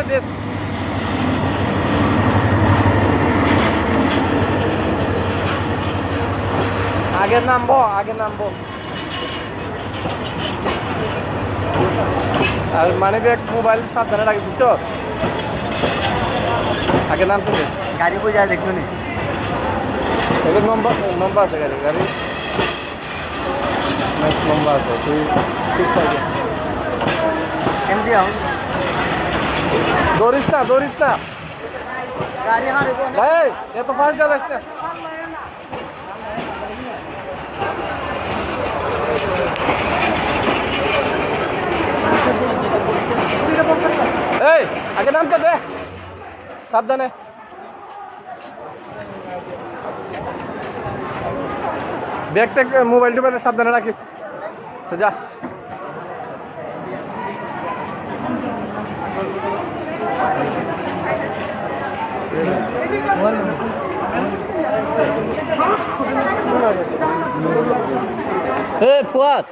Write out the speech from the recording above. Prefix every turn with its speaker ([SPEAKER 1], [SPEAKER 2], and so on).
[SPEAKER 1] দেশ আগে নামবো আর মানে ব্যাগ মোবাইল সাবধানে রাখি বুঝছো আগে নামতে দে
[SPEAKER 2] গাড়ি কই যায় দেখছো নি
[SPEAKER 1] এদের নম্বর আছে গাড়ি নম্বর আছে তুই ঠিক থাকে
[SPEAKER 2] এমডি আও
[SPEAKER 1] দৌড়িস না
[SPEAKER 2] গাড়ি হারে
[SPEAKER 1] এই এত ফাস্ট যাস না এই আগে নামতে দে সাবধানে ব্যাগটা মোবাইল টোবাইল সাবধানে রাখিস তো যা ফুয়াদ